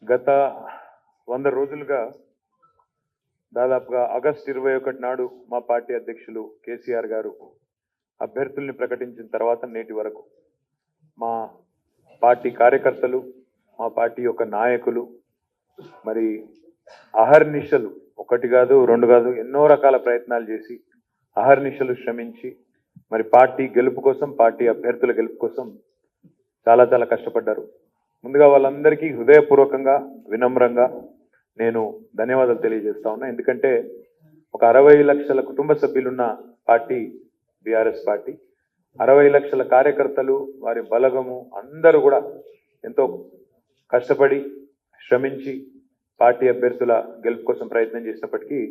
గత 100 రోజులుగా దాదాపుగా ఆగస్టు 21 నాడు మా పార్టీ అధ్యక్షులు కేసీఆర్ గారు అభ్యర్థుల్ని ప్రకటించిన తర్వాత నేటి వరకు మా పార్టీ కార్యకర్తలు, మా పార్టీ యొక్క నాయకులు మరి అహర్నిశలు ఒకటి కాదు, రెండు కాదు, ఎన్నో రకాల ప్రయత్నాలు చేసి అహర్నిశలు శ్రమించి మరి పార్టీ గెలుపు కోసం, పార్టీ అభ్యర్థుల గెలుపు కోసం చాలా చాలా కష్టపడ్డారు. ముందుగా వాళ్ళందరికీ హృదయపూర్వకంగా, వినమ్రంగా నేను ధన్యవాదాలు తెలియజేస్తా ఉన్నా. ఎందుకంటే ఒక 60 లక్షల కుటుంబ సభ్యులున్న పార్టీ బీఆర్ఎస్ పార్టీ, 60 లక్షల కార్యకర్తలు, వారి బలగము అందరూ కూడా ఎంతో కష్టపడి శ్రమించి పార్టీ అభ్యర్థుల గెలుపు కోసం ప్రయత్నం చేసినప్పటికీ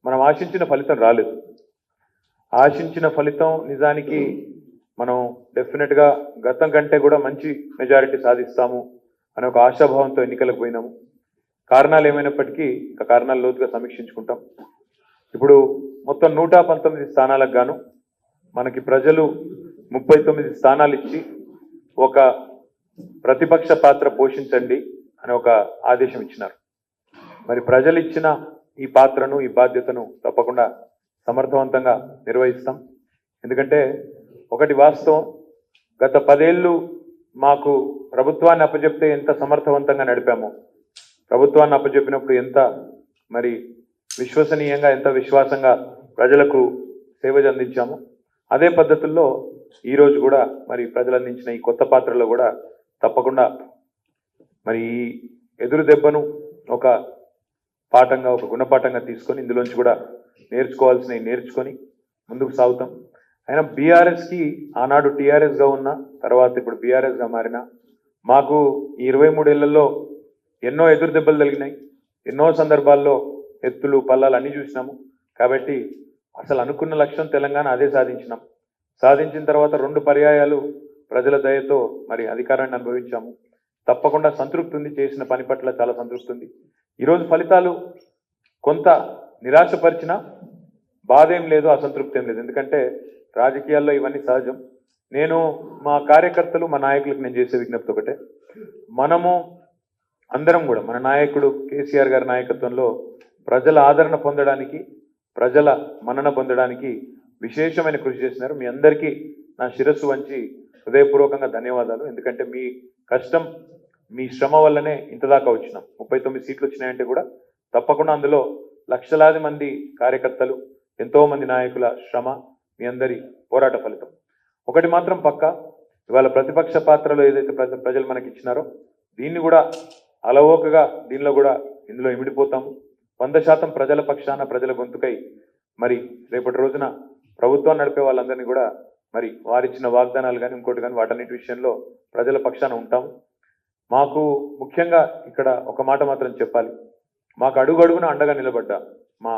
మనం ఆశించిన ఫలితం రాలేదు. ఆశించిన ఫలితం నిజానికి మనం డెఫినెట్గా గతం కంటే కూడా మంచి మెజారిటీ సాధిస్తాము అనే ఒక ఆశాభావంతో ఎన్నికలకు పోయినాము. కారణాలు ఏమైనప్పటికీ ఇంకా కారణాలు లోతుగా సమీక్షించుకుంటాం. ఇప్పుడు మొత్తం 119 స్థానాలకు గాను మనకి ప్రజలు 39 స్థానాలు ఇచ్చి ఒక ప్రతిపక్ష పాత్ర పోషించండి అని ఒక ఆదేశం ఇచ్చినారు. మరి ప్రజలు ఇచ్చిన ఈ పాత్రను, ఈ బాధ్యతను తప్పకుండా సమర్థవంతంగా నిర్వహిస్తాం. ఎందుకంటే ఒకటి వాస్తవం, గత 10 ఏళ్ళు మాకు ప్రభుత్వాన్ని అప్పచెప్తే ఎంత సమర్థవంతంగా నడిపామో, ప్రభుత్వాన్ని అప్పచెప్పినప్పుడు ఎంత మరి విశ్వసనీయంగా, ఎంత విశ్వాసంగా ప్రజలకు సేవ అందించాము, అదే పద్ధతుల్లో ఈరోజు కూడా మరి ప్రజలు అందించిన ఈ కొత్త పాత్రలో కూడా తప్పకుండా మరి ఈ ఎదురు దెబ్బను ఒక పాఠంగా, ఒక గుణపాఠంగా తీసుకొని ఇందులోంచి కూడా నేర్చుకోవాల్సినవి నేర్చుకొని ముందుకు సాగుతాం. అయినా బీఆర్ఎస్కి ఆనాడు టీఆర్ఎస్గా ఉన్న తర్వాత ఇప్పుడు బీఆర్ఎస్గా మారిన మాకు ఈ 23 ఏళ్లలో ఎన్నో ఎదురు దెబ్బలు తగిలినాయి, ఎన్నో సందర్భాల్లో ఎత్తులు పల్లాలు అన్నీ చూసినాము. కాబట్టి అసలు అనుకున్న లక్ష్యం తెలంగాణ అదే సాధించినాం. సాధించిన తర్వాత 2 పర్యాయాలు ప్రజల దయతో మరి అధికారాన్ని అనుభవించాము. తప్పకుండా సంతృప్తి ఉంది, చేసిన పని పట్ల చాలా సంతృప్తి ఉంది. ఈరోజు ఫలితాలు కొంత నిరాశపరిచిన బాధ ఏం లేదు, అసంతృప్తి ఏం లేదు. ఎందుకంటే రాజకీయాల్లో ఇవన్నీ సహజం. నేను మా కార్యకర్తలు, మా నాయకులకు నేను చేసే విజ్ఞప్తి ఒకటే, మనము అందరం కూడా మన నాయకుడు కేసీఆర్ గారి నాయకత్వంలో ప్రజల ఆదరణ పొందడానికి, ప్రజల మన్నన పొందడానికి విశేషమైన కృషి చేసినారు. మీ అందరికీ నా శిరస్సు వంచి హృదయపూర్వకంగా ధన్యవాదాలు. ఎందుకంటే మీ కష్టం, మీ శ్రమ వల్లనే ఇంతదాకా వచ్చినాం. 39 సీట్లు వచ్చినాయంటే కూడా తప్పకుండా అందులో లక్షలాది మంది కార్యకర్తలు, ఎంతో మంది నాయకుల శ్రమ, మీ అందరి పోరాట ఫలితం. ఒకటి మాత్రం పక్క, ఇవాళ ప్రతిపక్ష పాత్రలో ఏదైతే ప్రజలు మనకి ఇచ్చినారో దీన్ని కూడా అలవోకగా ఇందులో ఇమిడిపోతాము. 100% ప్రజల పక్షాన, ప్రజల గొంతుకై మరి రేపటి రోజున ప్రభుత్వాన్ని నడిపే వాళ్ళందరినీ కూడా మరి వారిచ్చిన వాగ్దానాలు కానీ ఇంకోటి కానీ వాటన్నిటి విషయంలో ప్రజల పక్షాన ఉంటాము. మాకు ముఖ్యంగా ఇక్కడ ఒక మాట మాత్రం చెప్పాలి, మాకు అడుగడుగున అండగా నిలబడ్డ మా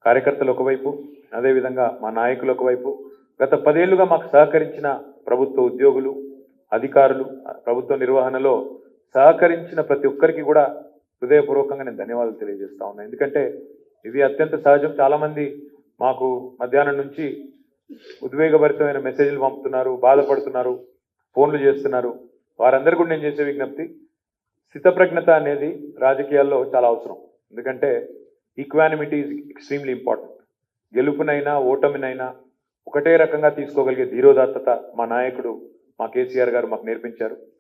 కార్యకర్తలు ఒకవైపు, అదేవిధంగా మా నాయకులు ఒకవైపు, గత 10 ఏళ్లుగా మాకు సహకరించిన ప్రభుత్వ ఉద్యోగులు, అధికారులు, ప్రభుత్వ నిర్వహణలో సహకరించిన ప్రతి ఒక్కరికి కూడా హృదయపూర్వకంగా నేను ధన్యవాదాలు తెలియజేస్తా ఉన్నా. ఎందుకంటే ఇది అత్యంత సహజం. చాలామంది మాకు మధ్యాహ్నం నుంచి ఉద్వేగభరితమైన మెసేజ్లు పంపుతున్నారు, బాధపడుతున్నారు, ఫోన్లు చేస్తున్నారు. వారందరూ కూడా నేను చేసే విజ్ఞప్తి, స్థితప్రజ్ఞత అనేది రాజకీయాల్లో చాలా అవసరం. ఎందుకంటే ఈక్వానిమిటీ ఈజ్ ఎక్స్ట్రీమ్లీ ఇంపార్టెంట్. గెలుపునైనా ఓటమినైనా ఒకటే రకంగా తీసుకోగలిగే ధీరోదాత్తత మా నాయకుడు, మా కేసీఆర్ గారు మాకు నేర్పించారు.